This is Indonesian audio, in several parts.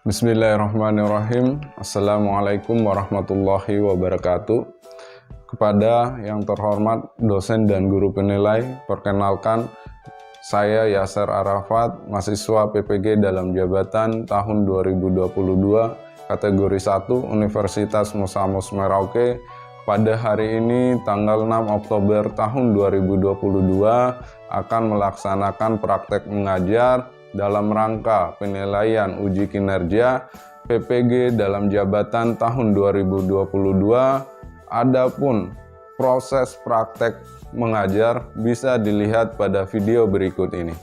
Bismillahirrahmanirrahim. Assalamualaikum warahmatullahi wabarakatuh. Kepada yang terhormat dosen dan guru penilai, perkenalkan saya Yasser Arafat, mahasiswa PPG dalam jabatan tahun 2022, kategori 1 Universitas Musa Mus Merauke. Pada hari ini tanggal 6 Oktober tahun 2022 akan melaksanakan praktek mengajar dalam rangka penilaian uji kinerja PPG dalam jabatan tahun 2022. Adapun proses praktek mengajar bisa dilihat pada video berikut ini.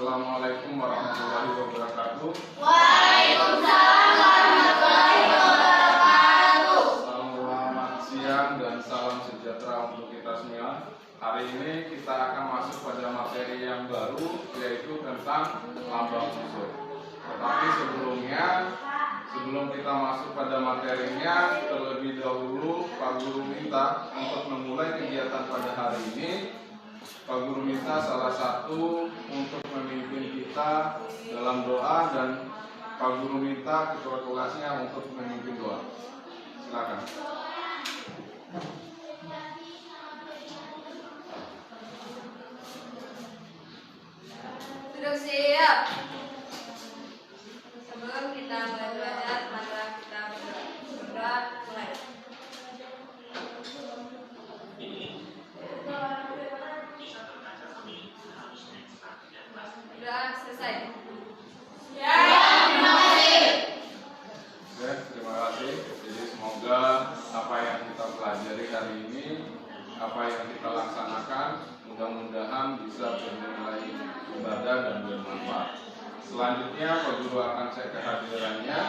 Assalamualaikum warahmatullahi wabarakatuh. Waalaikumsalam warahmatullahi wabarakatuh. Selamat siang dan salam sejahtera untuk kita semua. Hari ini kita akan masuk pada materi yang baru, yaitu tentang lambang unsur. Tetapi sebelum kita masuk pada materinya, terlebih dahulu Pak Guru minta untuk memulai kegiatan pada hari ini. Pak Guru minta salah satu untuk memimpin kita dalam doa, dan Pak Guru minta ketua kelasnya untuk memimpin doa. Silakan. Duduk siap. Sebelum kita belajar, mari kita berdoa. Mulai. Sudah selesai. Ya, terima kasih. Oke, terima kasih. Jadi semoga apa yang kita pelajari hari ini, apa yang kita laksanakan, mudah-mudahan bisa bernilai ibadah dan bermanfaat. Selanjutnya Pak Guru akan cek kehadirannya.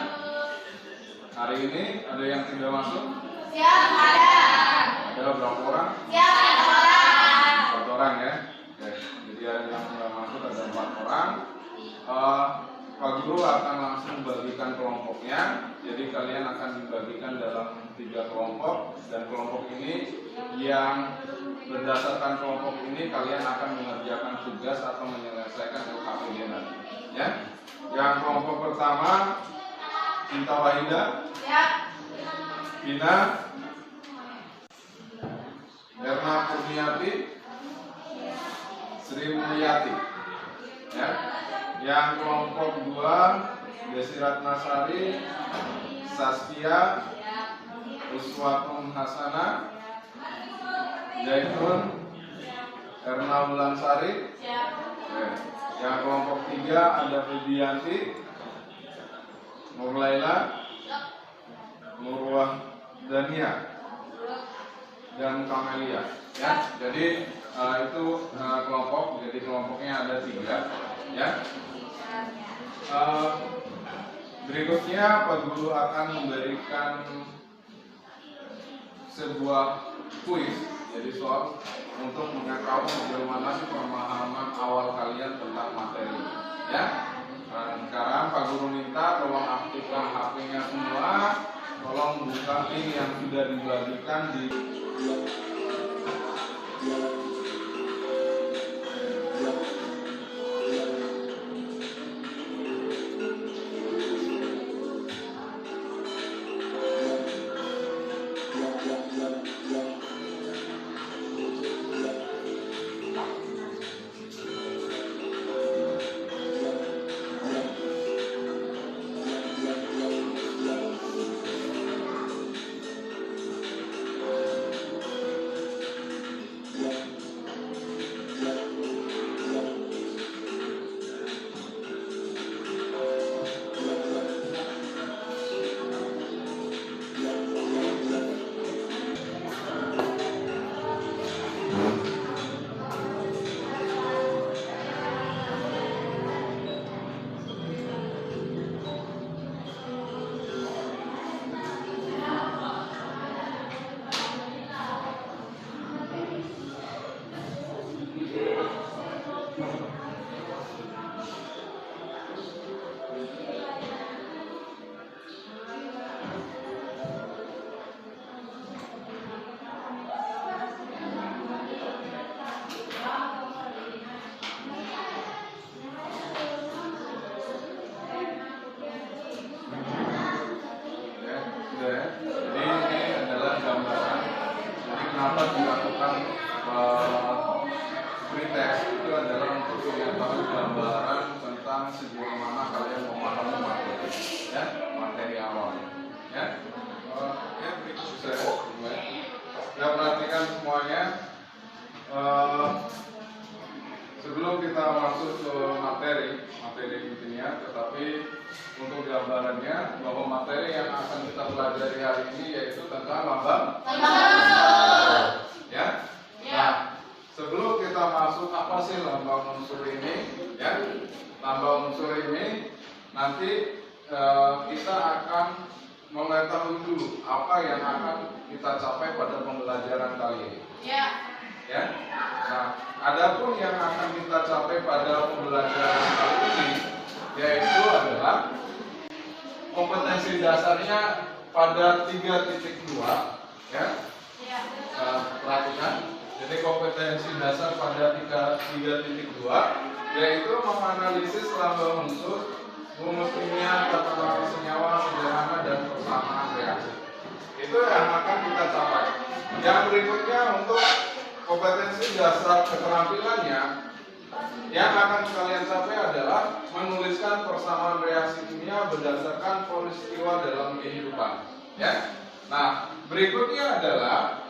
Hari ini ada yang tidak masuk? Siap, ada. Ada berapa orang? Siap, 4 orang. 4 orang ya. Oke, jadi ada yang tidak masuk, ada 4 orang. Pak Guru akan langsung bagikan kelompoknya. Jadi kalian akan dibagikan dalam 3 kelompok, dan kelompok ini yang berdasarkan kelompok ini kalian akan mengerjakan tugas atau menyelesaikan LKPD nanti. Ya. Yang kelompok pertama, Cinta Wahida, Siap. Bina, Erna Kurniati, Sri Mulyati. Ya. Yang kelompok 2, Desi Ratnasari, Saskia, Uswatun Hasana, Zaitun, Erna Wulansari. Siap. Yang kelompok 3 ada Fidianti, Nurlaila, Nurwah Dania, dan Kamelia. Ya, jadi itu kelompok. Jadi kelompoknya ada 3. Ya. Berikutnya Pak Guru akan memberikan sebuah kuis, jadi soal untuk mengetahui bagaimana sih pemahaman awal kalian tentang materi. Ya. Sekarang Pak Guru minta tolong aktifkan HP-nya semua, tolong buka link yang sudah dibagikan di Sudah ya. Jadi ini adalah gambaran. Jadi kenapa dilakukan pretest itu adalah untuk mengetahui gambaran tentang sejauh mana kalian memahami materi, ya, materi awal, ya. Ya berikut saya. Ya perhatikan semuanya. Sebelum kita masuk ke materi kimia, tetapi untuk gambarannya bahwa materi yang akan kita pelajari hari ini yaitu tentang lambang unsur. Ya. Nah, sebelum kita masuk apa sih lambang unsur ini? Ya, lambang unsur ini nanti kita akan mengetahui dulu apa yang akan kita capai pada pembelajaran kali ini. Ya. Ya. Nah, adapun yang akan kita capai pada pembelajaran kali ini yaitu adalah kompetensi dasarnya pada 3.2, ya. Perhatikan. Jadi kompetensi dasar pada 3.2 yaitu menganalisis lambang unsur, rumus kimia, tata senyawa sederhana dan persamaan reaksi. Itu yang akan kita capai. Yang berikutnya untuk kompetensi dasar keterampilannya yang akan kalian capai adalah menuliskan persamaan reaksi kimia berdasarkan peristiwa dalam kehidupan. Ya. Nah, berikutnya adalah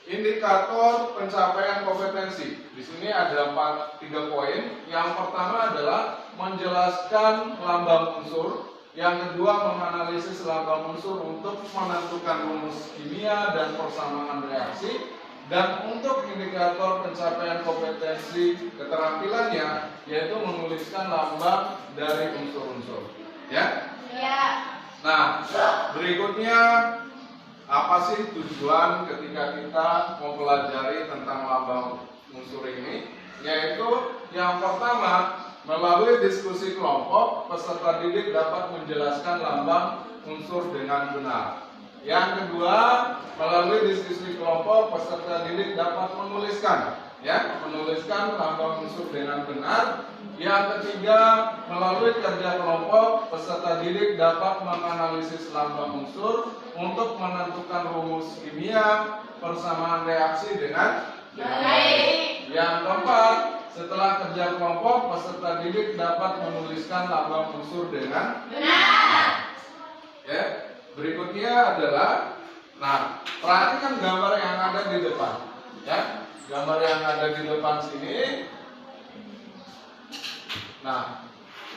indikator pencapaian kompetensi. Di sini ada 3 poin. Yang pertama adalah menjelaskan lambang unsur. Yang kedua menganalisis lambang unsur untuk menentukan rumus kimia dan persamaan reaksi. Dan untuk indikator pencapaian kompetensi keterampilannya yaitu menuliskan lambang dari unsur-unsur. Ya? Ya. Nah, berikutnya apa sih tujuan ketika kita mempelajari tentang lambang unsur ini? Yaitu yang pertama, melalui diskusi kelompok, peserta didik dapat menjelaskan lambang unsur dengan benar. Yang kedua, melalui diskusi kelompok, peserta didik dapat menuliskan lambang unsur dengan benar. Yang ketiga, melalui kerja kelompok, peserta didik dapat menganalisis lambang unsur untuk menentukan rumus kimia, persamaan reaksi dengan baik. Yang keempat, setelah kerja kelompok, peserta didik dapat menuliskan lambang unsur dengan benar. Ya. Berikutnya adalah, nah, perhatikan gambar yang ada di depan, ya, gambar yang ada di depan sini. Nah,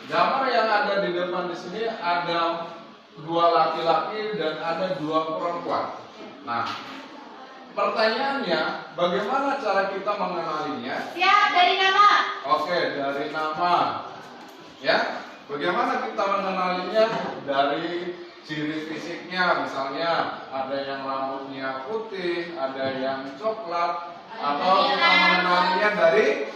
gambar yang ada di depan di sini ada 2 laki-laki dan ada 2 perempuan. Nah, pertanyaannya, bagaimana cara kita mengenalinya? Siap, dari nama. Oke, dari nama, ya. Bagaimana kita mengenalinya? Dari ciri fisiknya, misalnya ada yang rambutnya putih, ada yang coklat, atau kita mengenalinya dari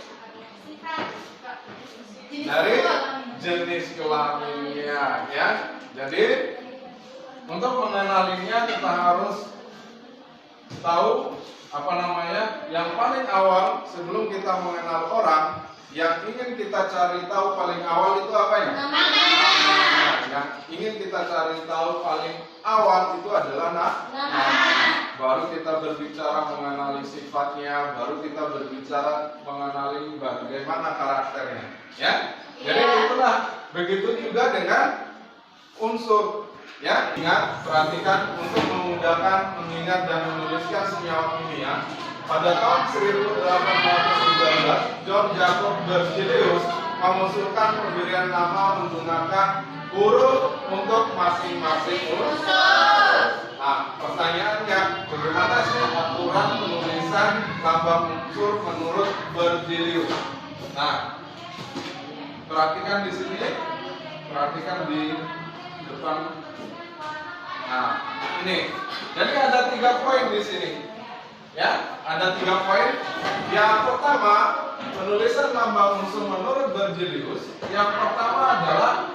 jenis kelaminnya, ya. Jadi untuk mengenalinya kita harus tahu yang paling awal sebelum kita mengenal orang, yang ingin kita cari tahu paling awal itu apa ya? Nama. Yang ingin kita cari tahu paling awal itu adalah nama. Baru kita berbicara mengenali sifatnya, baru kita berbicara mengenali bagaimana karakternya, ya. Jadi itulah, begitu juga dengan unsur, ya. Ingat, perhatikan untuk memudahkan mengingat dan menuliskan senyawa kimia. Pada tahun 1819, John Jacob Berzelius mengusulkan pemberian nama menggunakan huruf untuk masing-masing unsur. Nah, pertanyaannya, bagaimana sih aturan penulisan lambang unsur menurut Berzelius? Nah, perhatikan di sini, perhatikan di depan. Nah, ini. Jadi ada 3 poin di sini. Ya, ada 3 poin. Yang pertama, penulisan lambang unsur menurut Berzelius. Yang pertama adalah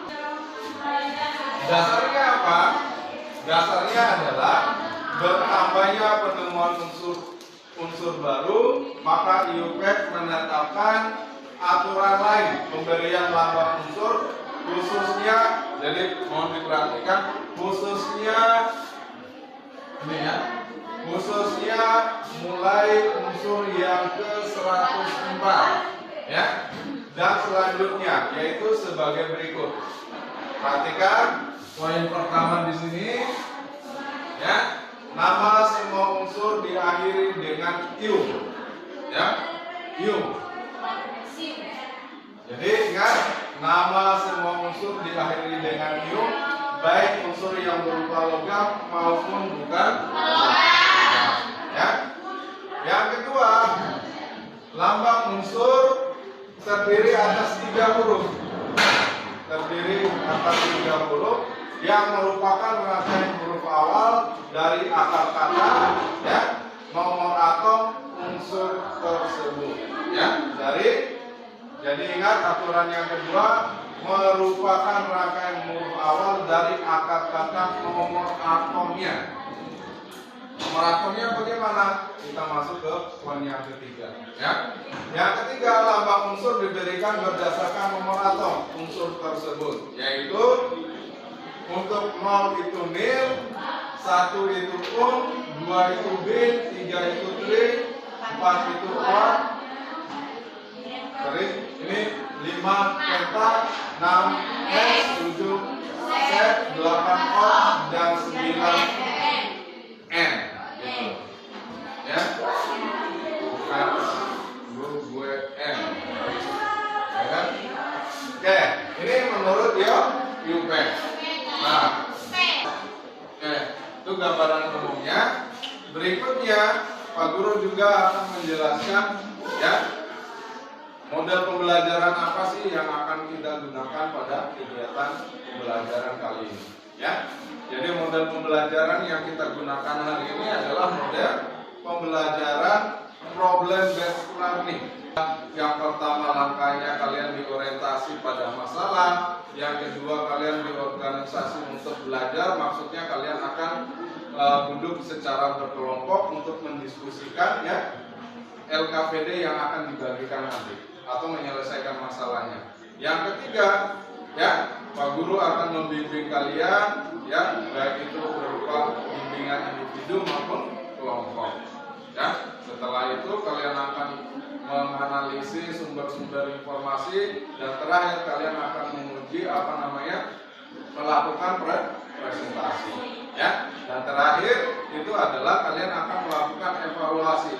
dasarnya apa? Dasarnya adalah bertambahnya penemuan unsur baru, maka IUPAC menetapkan aturan lain pemberian lambang unsur, khususnya, jadi mohon diperhatikan, khususnya khususnya mulai unsur yang ke-104 ya. Dan selanjutnya yaitu sebagai berikut. Perhatikan poin pertama di sini ya. Nama semua unsur diakhiri dengan ium. Ya. Ium. Jadi ingat, nama semua unsur diakhiri dengan ium, baik unsur yang berupa logam maupun bukan logam. Ya. Yang kedua, lambang unsur terdiri atas 3 huruf. Terdiri atas 3 huruf yang merupakan rangkaian huruf awal dari akar kata, ya, nomor atom unsur tersebut. Ya, jadi ingat aturan yang kedua, merupakan rangkaian huruf awal dari akar kata nomor atomnya. Nomor atomnya bagaimana? Kita masuk ke poin yang ketiga. Ya. Yang ketiga, lambang unsur diberikan berdasarkan nomor atom unsur tersebut, yaitu untuk 0 itu nil, 1 itu un, 2 itu bin, 3 itu tri, 4 itu or, sorry, ini 5 peta, 6 s, 7 z, 8 o, dan 9 n. Gitu. Ya, bukan gue n. Ya kan? Oke, ini menurut UP. Nah, oke, itu gambaran umumnya. Berikutnya, Pak Guru juga akan menjelaskan ya model pembelajaran apa sih yang akan kita gunakan pada kegiatan pembelajaran kali ini. Ya, jadi model pembelajaran yang kita gunakan hari ini adalah model pembelajaran problem based learning. Yang pertama langkahnya kalian diorientasi pada masalah, yang kedua kalian diorganisasi untuk belajar, maksudnya kalian akan duduk secara berkelompok untuk mendiskusikan ya LKPD yang akan dibagikan nanti atau menyelesaikan masalahnya. Yang ketiga ya, Pak Guru akan membimbing kalian ya, baik itu berupa bimbingan individu maupun kelompok. Ya, setelah itu kalian akan menganalisis sumber-sumber informasi dan terakhir kalian akan menguji melakukan presentasi. Ya, dan terakhir itu adalah kalian akan melakukan evaluasi.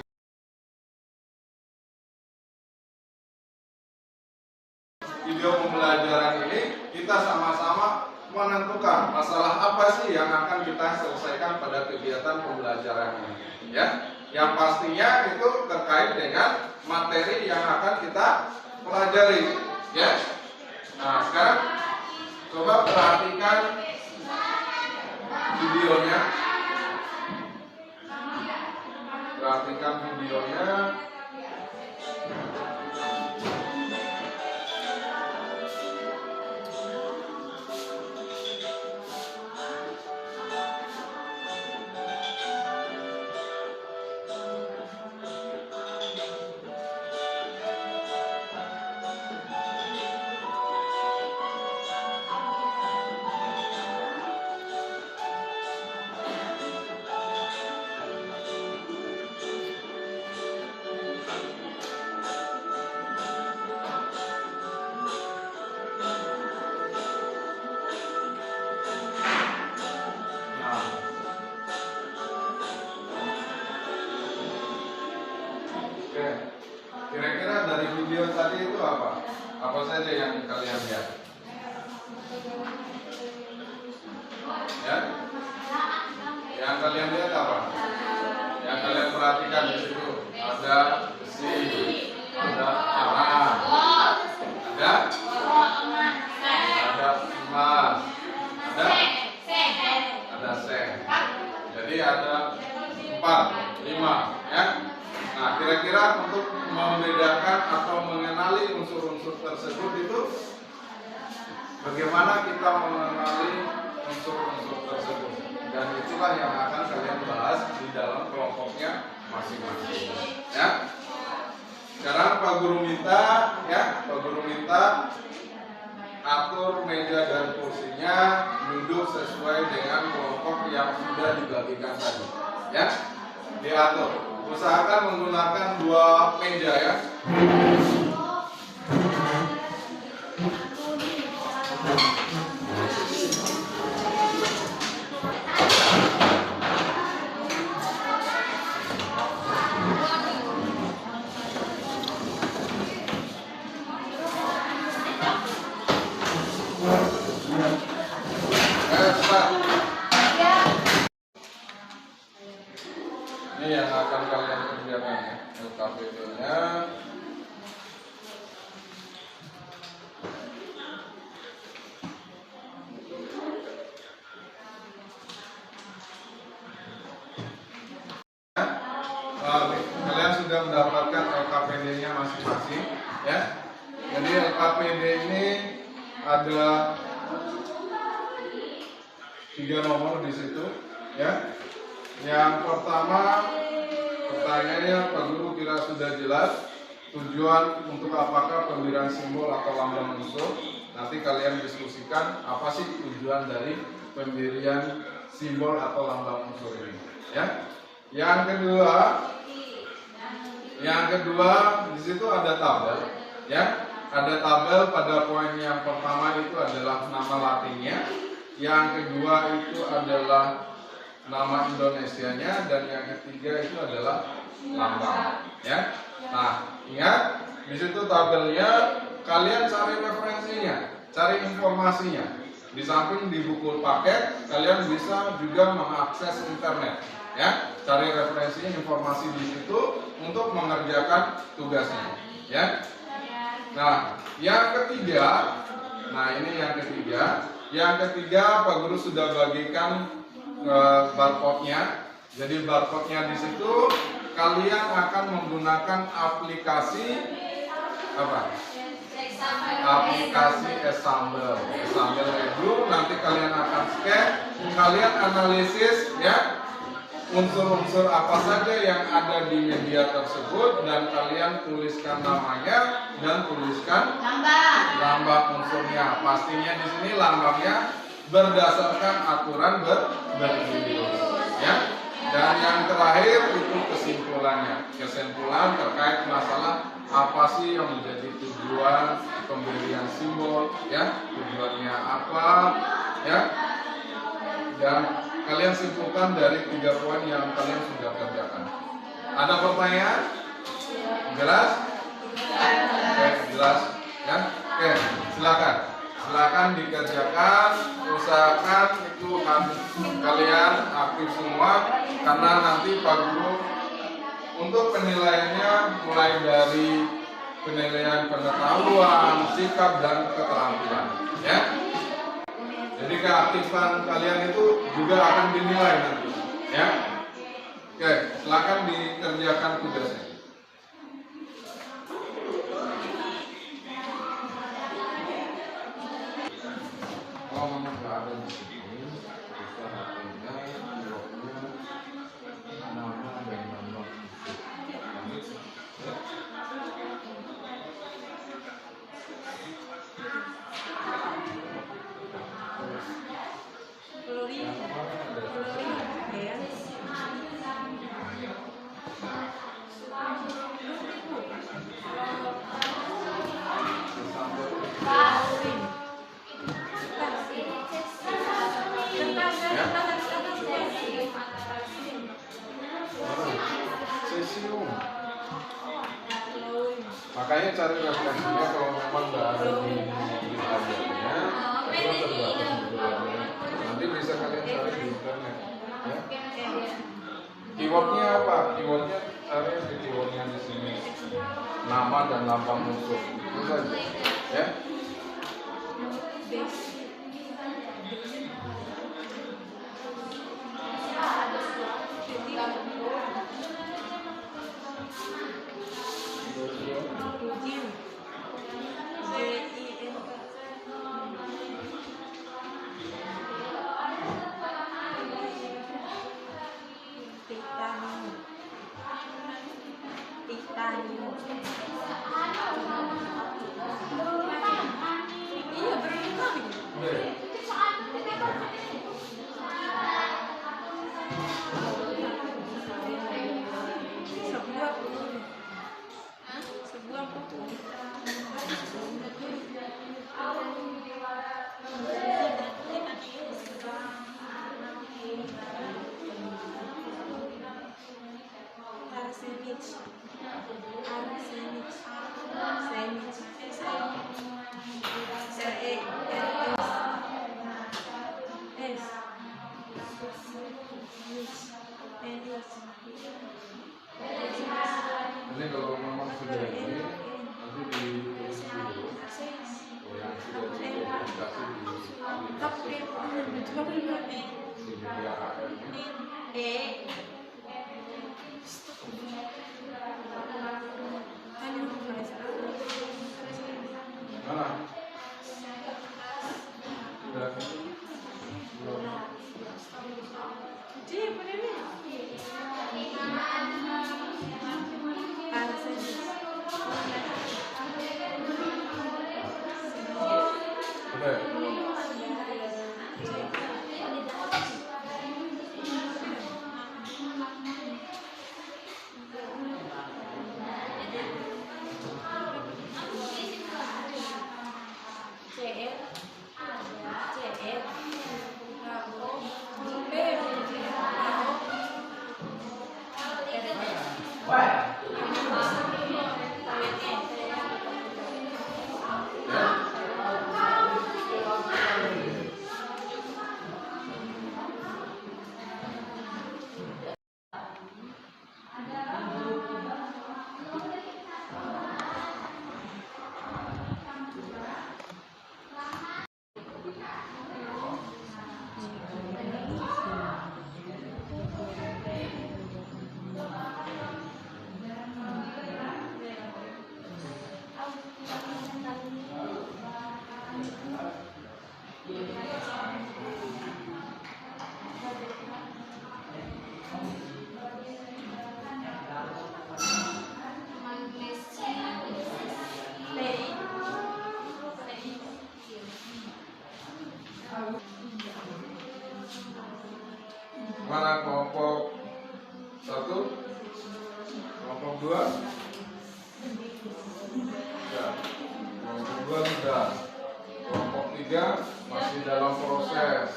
Video pembelajaran ini kita sama-sama menentukan masalah apa sih yang akan kita selesaikan pada kegiatan pembelajaran ini. Ya, yang pastinya itu terkait dengan materi yang akan kita pelajari. Ya. Nah, sekarang coba perhatikan videonya. Perhatikan videonya. Kira-kira dari video tadi itu apa? Apa saja yang kalian lihat? Ya? Yang kalian lihat apa? Yang kalian perhatikan di situ ada besi, ada arang, ada emas, ada seng. Jadi ada 4, 5, ya. Nah, kira-kira untuk membedakan atau mengenali unsur-unsur tersebut itu bagaimana kita mengenali unsur-unsur tersebut, dan itulah yang akan kalian bahas di dalam kelompoknya masing-masing. Ya. Sekarang Pak Guru minta atur meja dan kursinya duduk sesuai dengan kelompok yang sudah dibagikan tadi. Ya. diatur. Usahakan menggunakan 2 meja ya. Ini yang akan kalian kerjakan ya, LKPD-nya. Kalian sudah mendapatkan LKPD-nya masing-masing ya. Jadi LKPD ini ada 3 nomor di situ ya. Yang pertama, pertanyaannya Pak Guru kira sudah jelas tujuan untuk apakah pemberian simbol atau lambang unsur. Nanti kalian diskusikan apa sih tujuan dari pemberian simbol atau lambang unsur ini ya. Yang kedua di situ ada tabel ya. Ada tabel pada poin yang pertama itu adalah nama latinnya. Yang kedua itu adalah nama Indonesianya, dan yang ketiga itu adalah lambang ya. Nah, ingat di situ tabelnya kalian cari referensinya, cari informasinya. Di samping di buku paket kalian bisa juga mengakses internet ya. Cari referensinya, informasi di situ untuk mengerjakan tugasnya ya. Nah, yang ketiga, yang ketiga Pak Guru sudah bagikan barcode-nya. Jadi barcode-nya di situ kalian akan menggunakan aplikasi apa? Aplikasi Example itu nanti kalian akan scan, kalian analisis ya unsur-unsur apa saja yang ada di media tersebut, dan kalian tuliskan namanya dan tuliskan lambang unsurnya. Pastinya di sini lambangnya berdasarkan aturan bervideo ya. Dan yang terakhir itu kesimpulan terkait masalah apa sih yang menjadi tujuan pemberian simbol ya, tujuannya apa ya, dan kalian simpulkan dari 3 poin yang kalian sudah kerjakan. Ada pertanyaan? Jelas? Oke, jelas ya. Oke, silakan dikerjakan. Usahakan itu kalian aktif semua, karena nanti Pak Guru untuk penilaiannya mulai dari penilaian pengetahuan, sikap, dan keterampilan ya. Jadi keaktifan kalian itu juga akan dinilai nanti ya. Oke, silakan dikerjakan tugasnya. Kalau memang nggak ada di sini, bisa HP-nya, blognya, nama dan nomor. Makanya cari referensinya, kalau memang nggak ada di ajarnya, itu terbatas bukunya. Nanti bisa kalian cari di internet. Ya. Keywordnya apa? Keywordnya cari di keywordnya di sini. Nama dan lambang unsur. Itu saja. Ya. E. Mana? Udah. Belum. Udah. Mana kelompok 1? Kelompok 2? Sudah. Kelompok 2 sudah. Kelompok 3 masih dalam proses.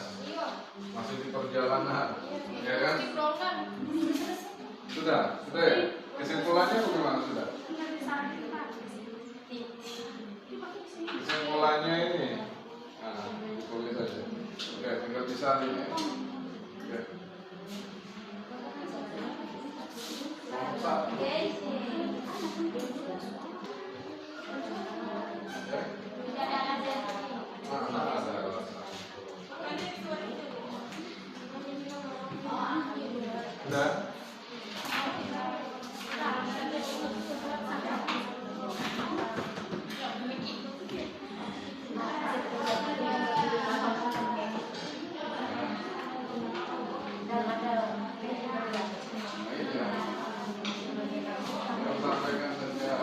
Masih di perjalanan. Ya kan? Sudah? Sudah ya? Kesimpulannya bagaimana sudah? Kesimpulannya ini. Nah, tulis aja. Oke, tinggal disalin ya. Oke. Kelompok 1. Mana ada alasan? Sudah? Sampaikan saja.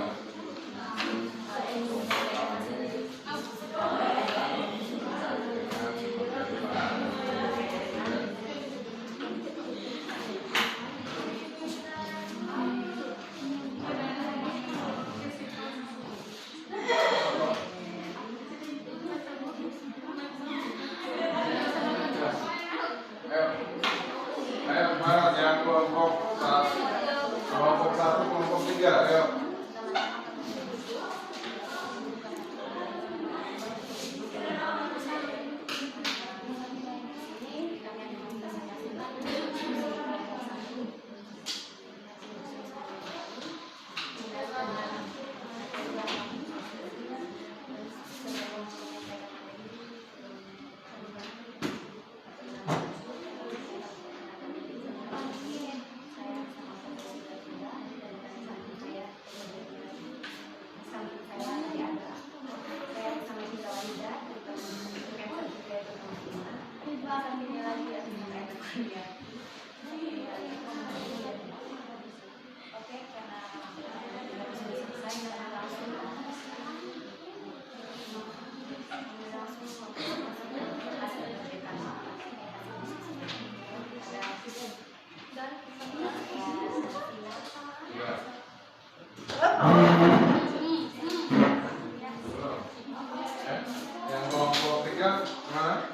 Ayo kemarin yang kelompok 1, kelompok 3, ayo. Yang kelompok 3 mana?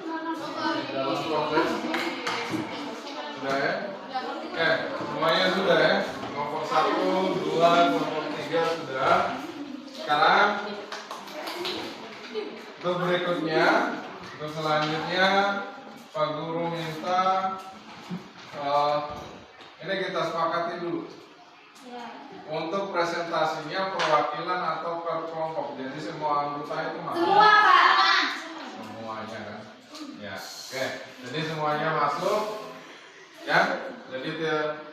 Dalam proses. Sudah ya? Oke, semuanya sudah ya? Kelompok 1, 2, kelompok 3 sudah. Sekarang untuk berikutnya, untuk selanjutnya Pak Guru minta ini kita sepakati dulu. Untuk presentasinya perwakilan atau per kelompok. Jadi semua anggota itu masuk. Semua, Pak. Semuanya kan. Ya, oke. Jadi semuanya masuk. Ya, jadi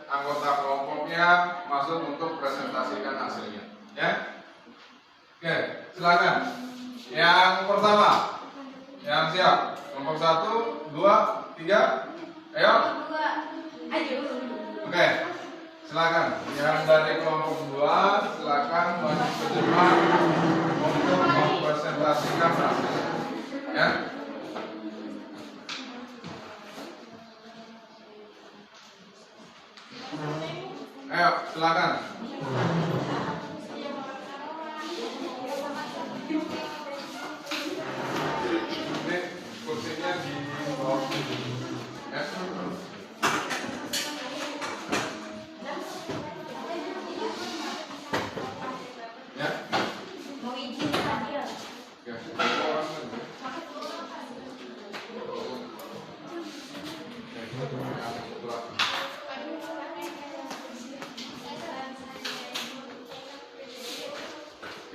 anggota kelompoknya masuk untuk presentasikan hasilnya. Ya, oke, silakan. Yang pertama, yang siap. Kelompok 1, 2, 3. Ayo. Oke, silakan. Yang dari kelompok 2, silakan maju ke depan untuk mempresentasikan hasilnya. Ya. Ayo, silakan. Ini kursinya di bawah. Ya. Ya. Mau izin tadi ya? Ya.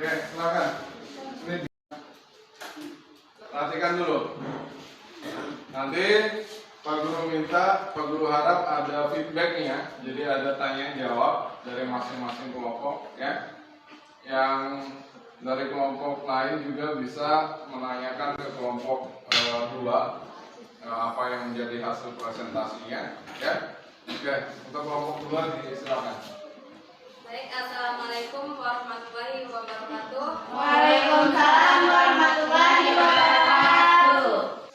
Oke, silakan. Ini perhatikan dulu. Nanti Pak Guru minta, Pak Guru harap ada feedbacknya. Jadi ada tanya jawab dari masing-masing kelompok, ya. Yang dari kelompok lain juga bisa menanyakan ke kelompok 2 apa yang menjadi hasil presentasinya, ya. Oke, untuk kelompok 2 disilakan. Baik, assalamualaikum warahmatullahi wabarakatuh. Waalaikumsalam warahmatullahi wabarakatuh.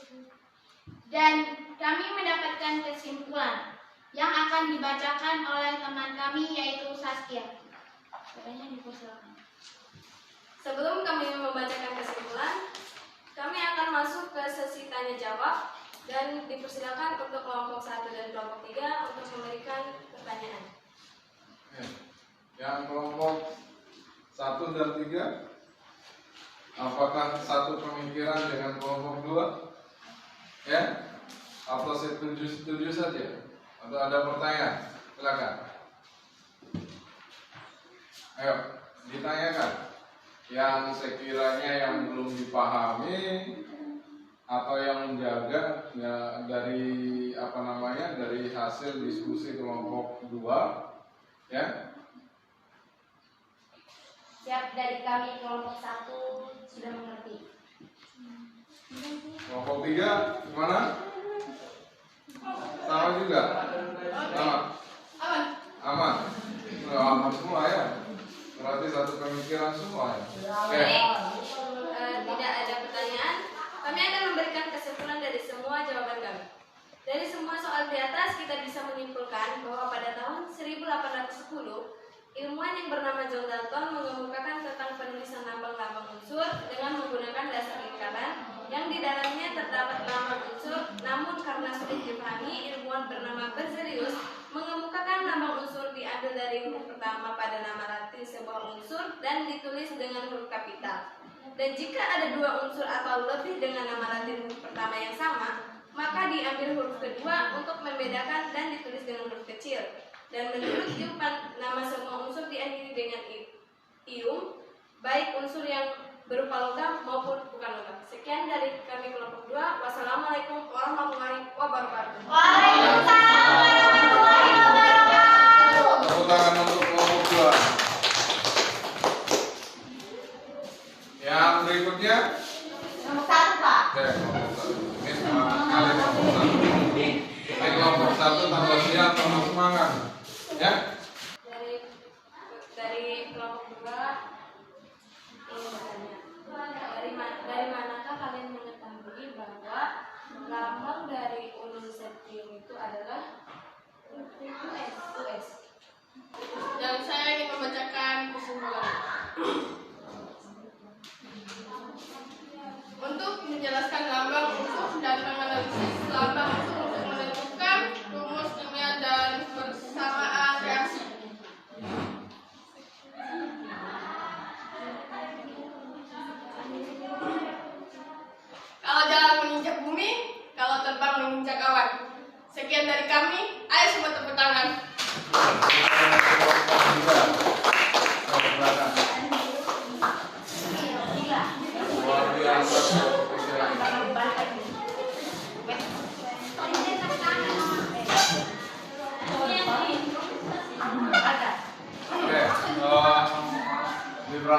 Dan kami mendapatkan kesimpulan yang akan dibacakan oleh teman kami yaitu Saskia. Katanya dipersilakan. Sebelum kami membacakan kesimpulan, kami akan masuk ke sesi tanya jawab dan dipersilakan untuk kelompok 1 dan kelompok 3 untuk memberikan pertanyaan. Yang kelompok 1 dan 3, apakah satu pemikiran dengan kelompok 2? Ya? Atau setuju saja? Atau ada pertanyaan? Silakan. Ayo, ditanyakan. Yang sekiranya yang belum dipahami atau yang menjaga ya, dari dari hasil diskusi kelompok 2, ya. Siap, dari kami kelompok 1 sudah mengerti. Kelompok 3 gimana? Sama juga? Sama? Aman? Aman semua ya? Berarti satu pemikiran semua ya? Oke. Tidak ada pertanyaan, kami akan memberikan kesimpulan dari semua jawaban kami. Dari semua soal di atas kita bisa menyimpulkan bahwa pada tahun 1810 ilmuwan yang bernama John Dalton mengemukakan tentang penulisan lambang-lambang unsur dengan menggunakan dasar lingkaran yang di dalamnya terdapat lambang unsur. Namun karena sulit dipahami, ilmuwan bernama Berzelius mengemukakan lambang unsur diambil dari huruf pertama pada nama Latin sebuah unsur dan ditulis dengan huruf kapital. Dan jika ada dua unsur atau lebih dengan nama Latin huruf pertama yang sama, maka diambil huruf kedua untuk membedakan dan ditulis dengan huruf kecil. Dan menurut Jupan, nama semua unsur diakhiri dengan ium, baik unsur yang berupa logam maupun bukan logam. Sekian dari kami kelompok 2. Wassalamualaikum warahmatullahi wabarakatuh. Waalaikumsalam warahmatullahi wabarakatuh. Tepuk tangan untuk kelompok 2. Yang berikutnya, Nomor 1, Pak. oke, kelompok 1. Ini semangat sekali kelompok 1. Ini kelompok 1 tambah siap, tambah semangat. Ya? Dari kelompok 2 ini bertanya, dari manakah kalian mengetahui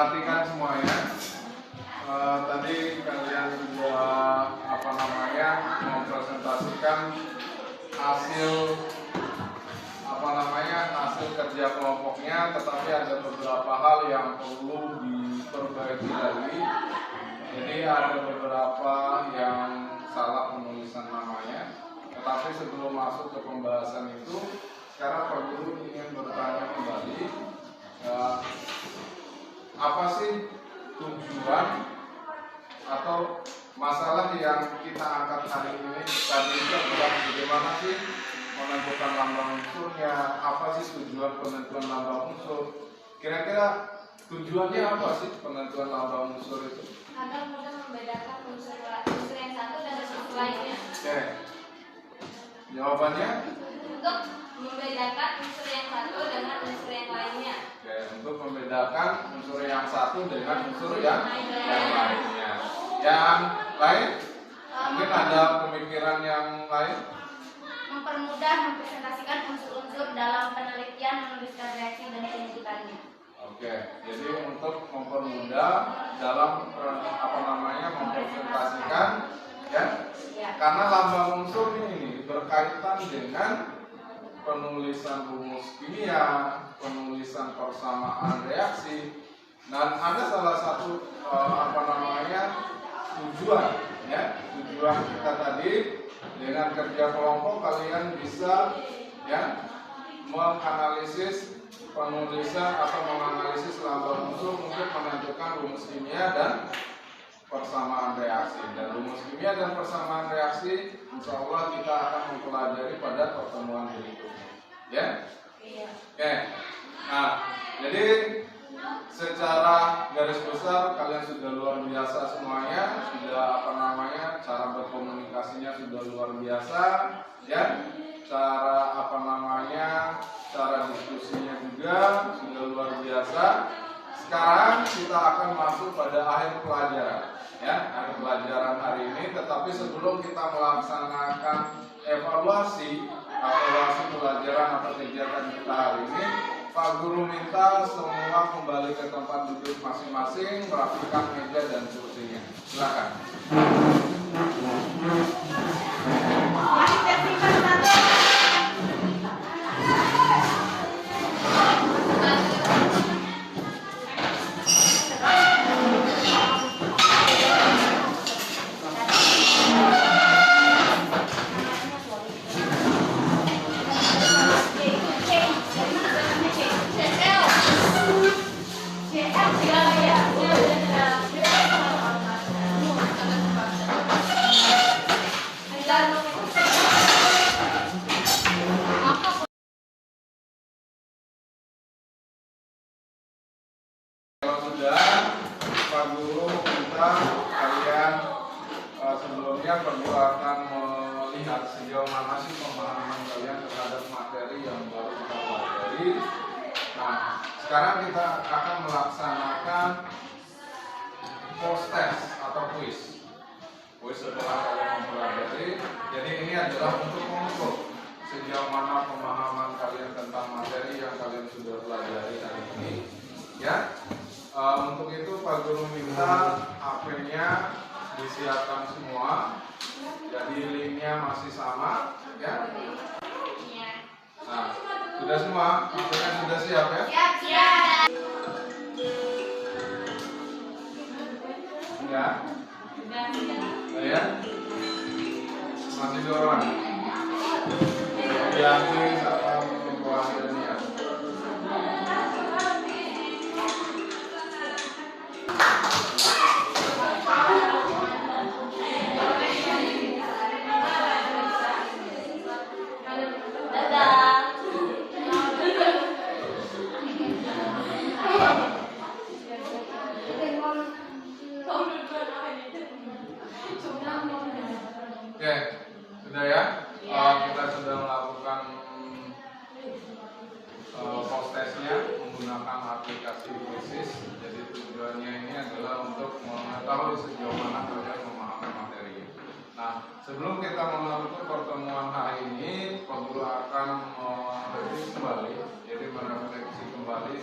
perhatikan semuanya. Tadi kalian sudah mempresentasikan hasil hasil kerja kelompoknya, tetapi ada beberapa hal yang perlu diperbaiki lagi. Jadi ada beberapa yang salah penulisan namanya. Tetapi sebelum masuk ke pembahasan itu, sekarang Pak Guru ingin bertanya kembali, apa sih tujuan atau masalah yang kita angkat hari ini tadi itu adalah bagaimana sih menentukan lambang unsurnya, apa sih tujuan penentuan lambang unsur, kira-kira tujuannya apa sih penentuan lambang unsur itu? Agar mudah membedakan unsur yang satu dan unsur lainnya. Oke, jawabannya? Untuk membedakan unsur yang satu dengan unsur yang lainnya. Oke, untuk membedakan unsur yang satu dengan unsur yang lainnya. Yang lain? Mungkin ada pemikiran yang lain? Mempermudah mempresentasikan unsur-unsur dalam penelitian, menuliskan reaksi dan penelitiannya. Oke, jadi untuk mempermudah dalam mempresentasikan, ya, karena lambang unsur ini berkaitan dengan penulisan rumus kimia, penulisan persamaan reaksi, dan ada salah satu tujuan, ya, tujuan kita tadi dengan kerja kelompok kalian bisa, ya, menganalisis penulisan atau menganalisis lambang unsur untuk menentukan rumus kimia dan persamaan reaksi. Dan rumus kimia dan persamaan reaksi insya Allah kita akan mempelajari pada pertemuan berikutnya, ya. Oke. Nah, jadi secara garis besar kalian sudah luar biasa semuanya, sudah cara berkomunikasinya sudah luar biasa, ya. Cara diskusinya juga sudah luar biasa. Sekarang kita akan masuk pada akhir pelajaran, ya, akhir pelajaran hari ini. Tetapi sebelum kita melaksanakan evaluasi pelajaran atau kegiatan kita hari ini, Pak Guru minta semua kembali ke tempat duduk masing-masing, merapikan meja dan kursinya. Silakan. Kalau sudah, Pak Guru minta kalian sebelumnya perlu akan melihat sejauh mana sih pemahaman kalian terhadap materi yang baru kita pelajari. Nah, sekarang kita akan melaksanakan post test atau quiz. Quiz setelah kalian mempelajari. Jadi ini adalah untuk mengukur sejauh mana pemahaman kalian tentang materi yang kalian sudah pelajari hari ini. Ya. Untuk itu Pak Guru minta HP-nya disiapkan semua. Jadi linknya masih sama, ya. Nah, sudah semua? HP-nya sudah siap, ya? Siap. Ya. Ya. Masih dua orang. Yakin sama perempuan ini ya. Oke, sudah ya. Kita sudah melakukan post testnya menggunakan aplikasi Quizzes. Jadi tujuannya ini adalah untuk mengetahui sejauh mana kalian memahami materi. Nah, sebelum kita menutup pertemuan hari ini, Pak Guru akan mereview kembali, jadi merefleksi kembali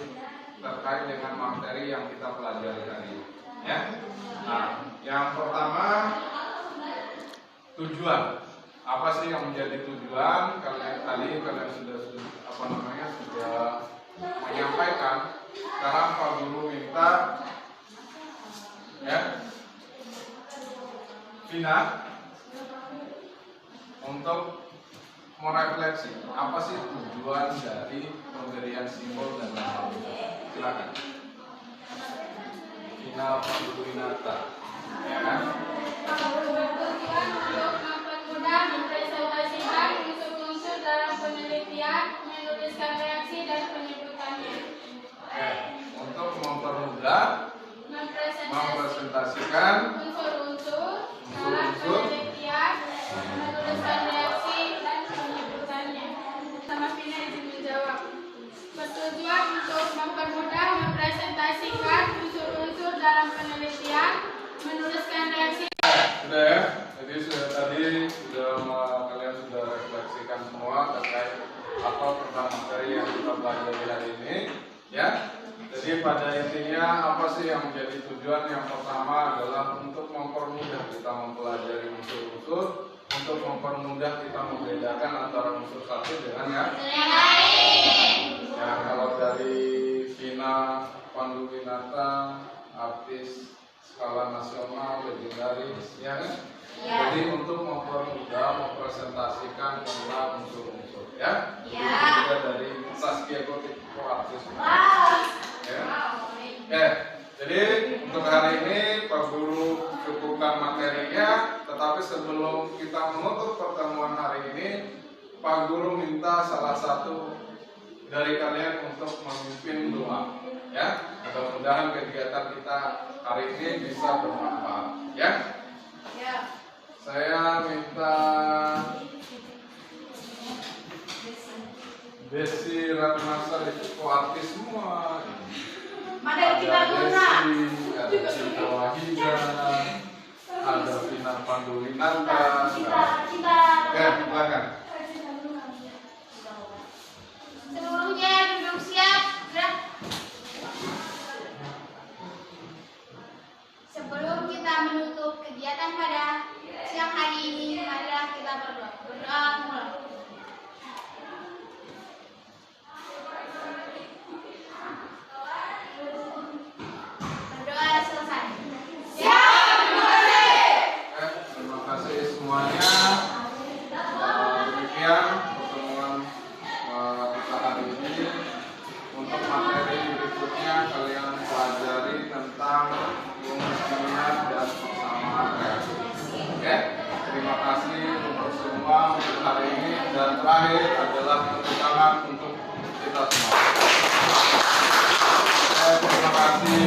terkait dengan materi yang kita pelajari hari ini. Ya. Nah, yang pertama tujuan. Apa sih yang menjadi tujuan? Kalian sudah menyampaikan. Sekarang Pak Guru minta ya Vina untuk merefleksi apa sih tujuan dari pemberian simbol dan nama. Silakan. Vina Pak Guru Winata. Ya kan? Bertujuan untuk mempermudah mempresentasikan unsur-unsur dalam penelitian, menuliskan reaksi dan penyebutannya. Untuk mempermudah mempresentasikan unsur-unsur dalam penelitian, menuliskan reaksi dan penyebutannya. Sama Vina izin menjawab. Bertujuan untuk mempermudah mempresentasikan unsur-unsur dalam penelitian, menuliskan reaksi. Sudah ya, jadi kalian sudah refleksikan semua terkait apa tentang materi yang kita pelajari hari ini, ya. Jadi pada intinya apa sih yang menjadi tujuan? Yang pertama adalah untuk mempermudah kita mempelajari unsur-unsur, untuk mempermudah kita membedakan antara unsur satu dengan yang lain. Ya, kalau dari Vina Panduwinata, artis skala nasional legendaris, ya kan? Ya. Jadi untuk mempermudah mempresentasikan tentang unsur-unsur, ya. Ya. Juga dari Saskia Gotik, artis. Ya. Oke. Jadi untuk hari ini Pak Guru cukupkan materinya, tetapi sebelum kita menutup pertemuan hari ini, Pak Guru minta salah satu dari kalian untuk memimpin doa, ya. Mudah-mudahan kegiatan kita hari ini bisa bermanfaat, ya. Ya. Saya minta Desi Ratnasari, artis semua. Ada Desi, ada Cinta Wahida, ada Vina Panduwinata. Oke, silakan. Seluruhnya duduk siap, gerak. Sebelum kita menutup kegiatan pada siang hari ini, marilah kita berdoa. Berdoa mulai. Berdoa selesai. Siap, terima kasih semuanya. Demikian pertemuan kita hari ini. Untuk materi berikutnya kalian pelajari tentang rumus kimia dan persamaan reaksi. Oke, terima kasih untuk semua untuk hari ini, dan terakhir adalah tepuk tangan untuk kita semua. Terima kasih.